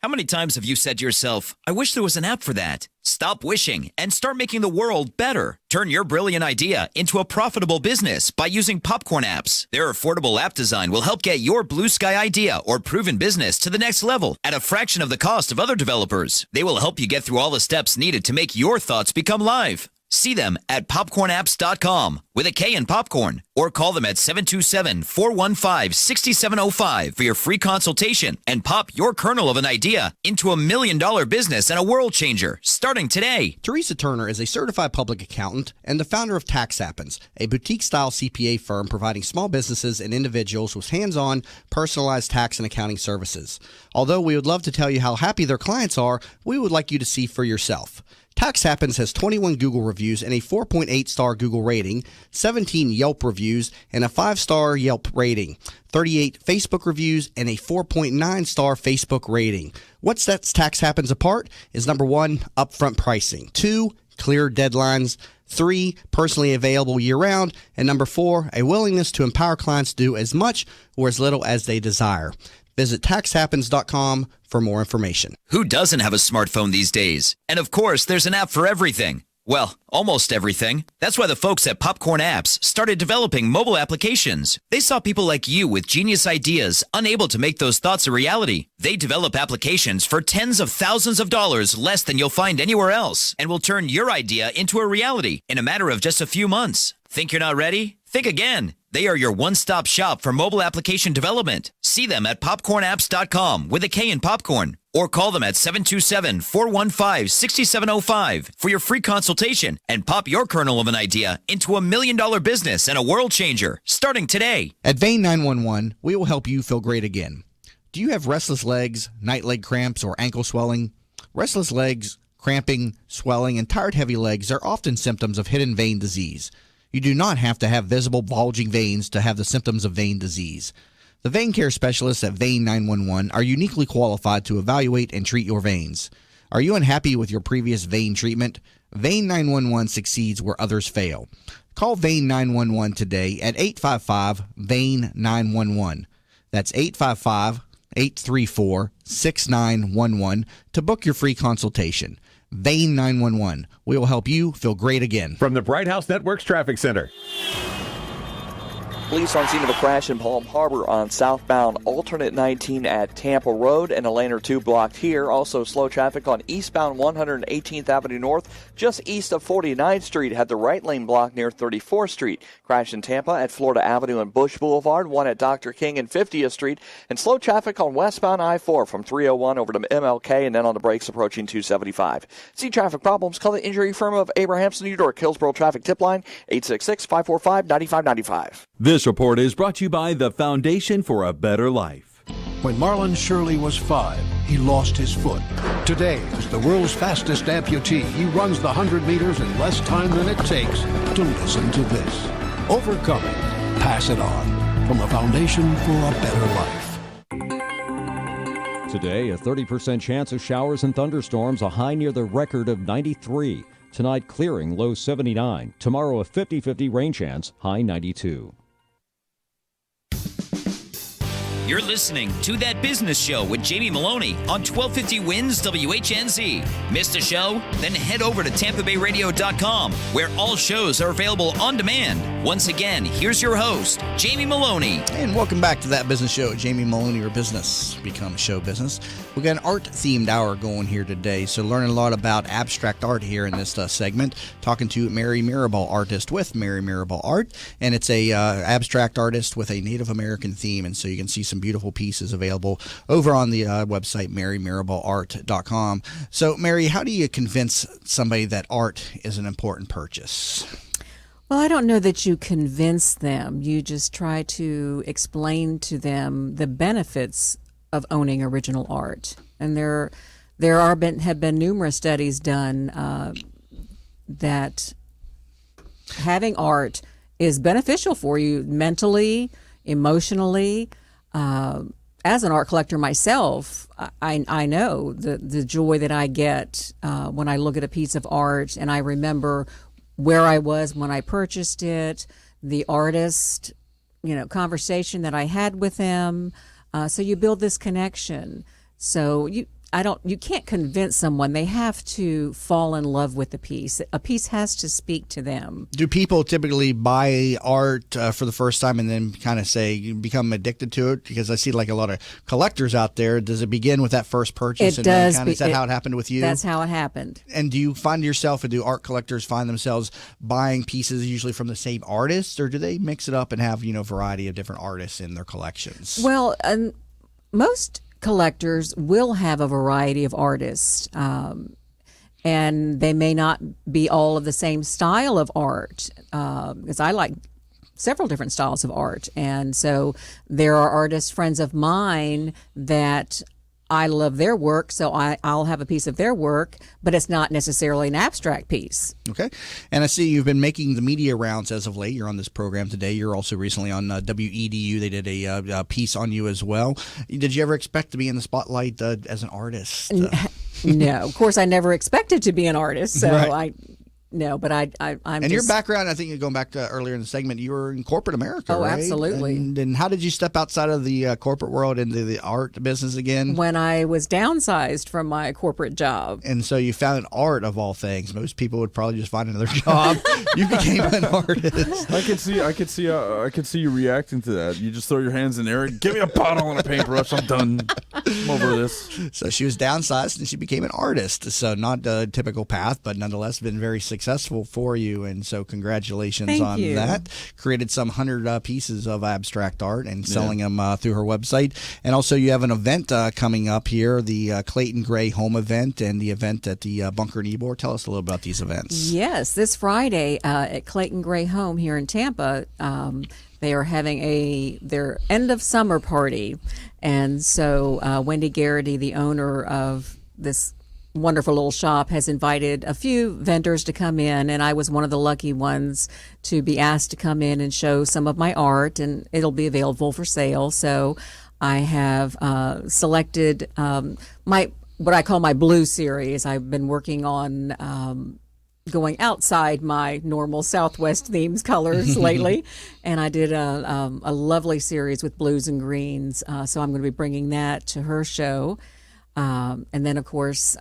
How many times have you said to yourself, I wish there was an app for that? Stop wishing and start making the world better. Turn your brilliant idea into a profitable business by using Popcorn apps. Their affordable app design will help get your blue sky idea or proven business to the next level at a fraction of the cost of other developers. They will help you get through all the steps needed to make your thoughts become live. See them at popcornapps.com with a K in popcorn, or call them at 727-415-6705 for your free consultation and pop your kernel of an idea into $1 million business and a world changer starting today. Theresa Turner is a certified public accountant and the founder of Tax Happens, a boutique-style CPA firm providing small businesses and individuals with hands-on, personalized tax and accounting services. Although we would love to tell you how happy their clients are, we would like you to see for yourself. Tax Happens has 21 Google reviews and a 4.8-star Google rating, 17 Yelp reviews and a 5-star Yelp rating, 38 Facebook reviews and a 4.9-star Facebook rating. What sets Tax Happens apart is number 1, upfront pricing, 2, clear deadlines, 3, personally available year-round, and number 4, a willingness to empower clients to do as much or as little as they desire. Visit taxhappens.com for more information. Who doesn't have a smartphone these days? And of course, there's an app for everything. Well, almost everything. That's why the folks at Popcorn Apps started developing mobile applications. They saw people like you with genius ideas, unable to make those thoughts a reality. They develop applications for tens of thousands of dollars less than you'll find anywhere else, and will turn your idea into a reality in a matter of just a few months. Think you're not ready? Think again. They are your one-stop shop for mobile application development. See them at popcornapps.com with a K in popcorn, or call them at 727-415-6705 for your free consultation and pop your kernel of an idea into $1 million business and a world changer starting today. At Vein 911, we will help you feel great again. Do you have restless legs, night leg cramps, or ankle swelling? Restless legs, cramping, swelling, and tired heavy legs are often symptoms of hidden vein disease. You do not have to have visible bulging veins to have the symptoms of vein disease. The vein care specialists at Vein 911 are uniquely qualified to evaluate and treat your veins. Are you unhappy with your previous vein treatment? Vein 911 succeeds where others fail. Call Vein 911 today at 855-VEIN-911. That's 855-834-6911 to book your free consultation. Vein 911. We will help you feel great again. From the Bright House Network's Traffic Center. Police on scene of a crash in Palm Harbor on southbound alternate 19 at Tampa Road, and a lane or two blocked here. Also slow traffic on eastbound 118th Avenue North, just east of 49th Street. Had the right lane blocked near 34th Street. Crash in Tampa at Florida Avenue and Bush Boulevard, one at Dr. King and 50th Street, and slow traffic on westbound I-4 from 301 over to MLK and then on the brakes approaching 275. See traffic problems? Call the injury firm of Abrahamson, New York. Hillsborough Traffic Tip Line, 866-545-9595. This report is brought to you by the Foundation for a Better Life. When Marlon Shirley was 5, he lost his foot. Today, as the world's fastest amputee, he runs the 100 meters in less time than it takes to listen to this. Overcoming. Pass it on. From the Foundation for a Better Life. Today, a 30% chance of showers and thunderstorms, a high near the record of 93. Tonight, clearing, low 79. Tomorrow, a 50-50 rain chance, high 92. You're listening to That Business Show with Jamie Meloni on 1250 Wins WHNZ. Missed a show? Then head over to TampaBayRadio.com, where all shows are available on demand. Once again, here's your host, Jamie Meloni. And welcome back to That Business Show. Jamie Meloni, your business becomes show business. We got an art-themed hour going here today, so learning a lot about abstract art here in this segment. Talking to Mary Mirabal, artist with Mary Mirabal Art, and it's a abstract artist with a Native American theme, and so you can see some beautiful pieces available over on the website marymirabalart.com. So, Mary, how do you convince somebody that art is an important purchase? Well, I don't know that you convince them. You just try to explain to them the benefits of owning original art. And there have been numerous studies done that having art is beneficial for you mentally, emotionally. As an art collector myself, I know the joy that I get when I look at a piece of art and I remember where I was when I purchased it, the artist, conversation that I had with them. So you build this connection. So you can't convince someone. They have to fall in love with the piece. A piece has to speak to them. Do people typically buy art for the first time and then kind of become addicted to it? Because I see like a lot of collectors out there. Does it begin with that first purchase? It does. Is that how it happened with you? That's how it happened. And do you find yourself, or do art collectors find themselves buying pieces usually from the same artist, or do they mix it up and have, a variety of different artists in their collections? Well, most collectors will have a variety of artists, and they may not be all of the same style of art, because I like several different styles of art. And so there are artists, friends of mine, that I love their work, so I'll have a piece of their work, but it's not necessarily an abstract piece. Okay. And I see you've been making the media rounds as of late. You're on this program today. You're also recently on WEDU. They did a piece on you as well. Did you ever expect to be in the spotlight as an artist? No. Of course, I never expected to be an artist, so right. No, but I'm and your background, I think you're going back to earlier in the segment, you were in corporate America, right? Oh, right? absolutely. And how did you step outside of the corporate world into the art business again? When I was downsized from my corporate job. And so you found art of all things. Most people would probably just find another job. You became an artist. I could see you reacting to that. You just throw your hands in the air. Give me a bottle and a paintbrush. I'm done. I'm over this. So she was downsized and she became an artist. So not a typical path, but nonetheless been very successful for you, and so congratulations Thank on you. that. Created some 100 pieces of abstract art and selling them through her website. And also you have an event coming up here, the Clayton Gray Home event and the event at the Bunker and Ybor. Tell us a little about these events. Yes, this Friday at Clayton Gray Home here in Tampa, they are having their end of summer party, and so Wendy Garrity, the owner of this wonderful little shop, has invited a few vendors to come in, and I was one of the lucky ones to be asked to come in and show some of my art, and it'll be available for sale. So I have selected what I call my blue series. I've been working on going outside my normal Southwest themes colors lately, and I did a lovely series with blues and greens. So I'm going to be bringing that to her show. And then, of course,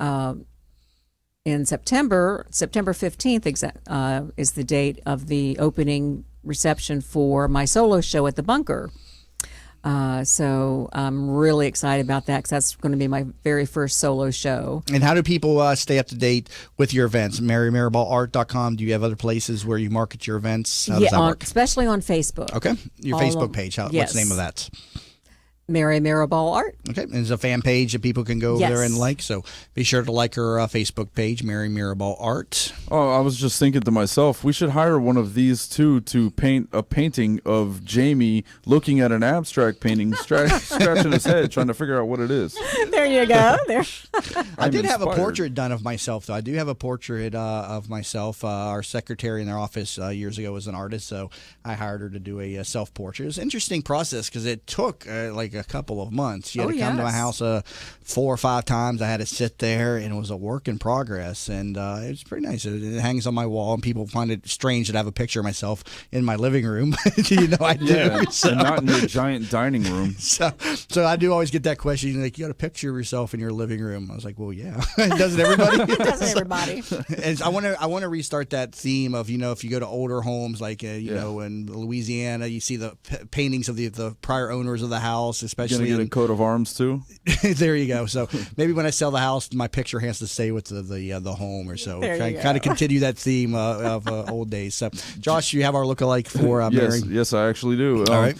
in September 15th is the date of the opening reception for my solo show at the Bunker. So I'm really excited about that because that's going to be my very first solo show. And how do people stay up to date with your events? MaryMirabalArt.com. Do you have other places where you market your events? How does that work? Especially on Facebook. Okay. Your Facebook page. What's the name of that? Mary Mirabal Art. Okay, and there's a fan page that people can go over there and like, so be sure to like her Facebook page, Mary Mirabal Art. Oh, I was just thinking to myself, we should hire one of these two to paint a painting of Jamie looking at an abstract painting, scratching his head, trying to figure out what it is. There you go. There. I did have a portrait done of myself, though. I do have a portrait of myself. Our secretary in their office years ago was an artist, so I hired her to do a self-portrait. It was an interesting process because it took like a couple of months. She had to come to my house 4 or 5 times. I had to sit there, and it was a work in progress, and it was pretty nice. It hangs on my wall, and people find it strange that I have a picture of myself in my living room. I do. Yeah, so. And not in your giant dining room. So I do always get that question, like, you got a picture of yourself in your living room? I was like, well, yeah. Doesn't everybody? Doesn't everybody? And I want to restart that theme of, if you go to older homes, like, know, in Louisiana, you see the paintings of the prior owners of the house, especially in a coat of arms too. There you go. So maybe when I sell the house, my picture has to stay with the home or so. Kind of continue that theme of old days. So, Josh, you have our lookalike for Mary? Yes, I actually do. All right.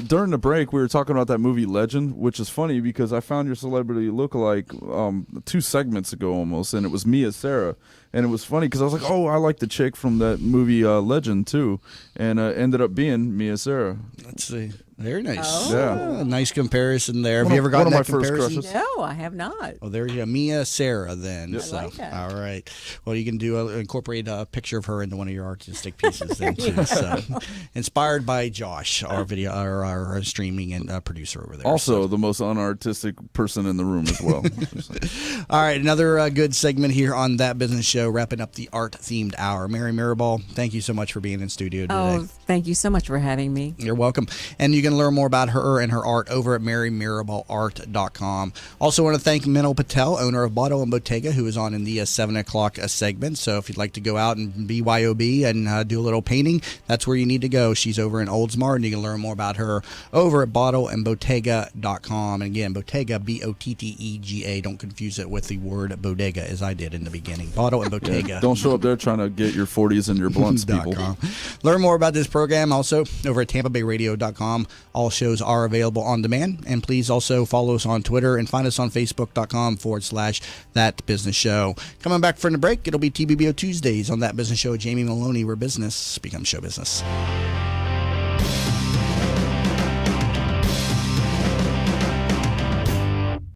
During the break, we were talking about that movie Legend, which is funny because I found your celebrity lookalike 2 segments ago almost, and it was Mia Sarah. And it was funny because I was like, oh, I like the chick from that movie Legend too, and ended up being Mia Sarah. Let's see. Very nice. Oh. Yeah. Nice comparison there. Have you ever gotten that comparison? No, I have not. Oh, there you go. Mia Sarah then. Yep. I like that. All right. Well, you can incorporate a picture of her into one of your artistic pieces then too. So, inspired by Josh, our video, our streaming and producer over there. Also, the most unartistic person in the room as well. All right. Another good segment here on That Business Show, wrapping up the art-themed hour. Mary Mirabal, thank you so much for being in studio today. Oh, thank you so much for having me. You're welcome. And you can learn more about her and her art over at MaryMirabalArt.com. Also want to thank Minal Patel, owner of Bottle and Bottega, who is on in the 7 o'clock segment. So if you'd like to go out and BYOB and do a little painting, that's where you need to go. She's over in Oldsmar, and you can learn more about her over at bottleandbottega.com. And again, Bottega, Bottega. Don't confuse it with the word bodega, as I did in the beginning. Bottle and Bottega. Yeah, don't show up there trying to get your 40s and your blunts, people. Learn more about this program also over at TampaBayRadio.com. All shows are available on demand, and please also follow us on Twitter and find us on Facebook.com/That Business Show. Coming back from the break, it'll be TBBO Tuesdays on That Business Show. Jamie Meloni, where business becomes show business.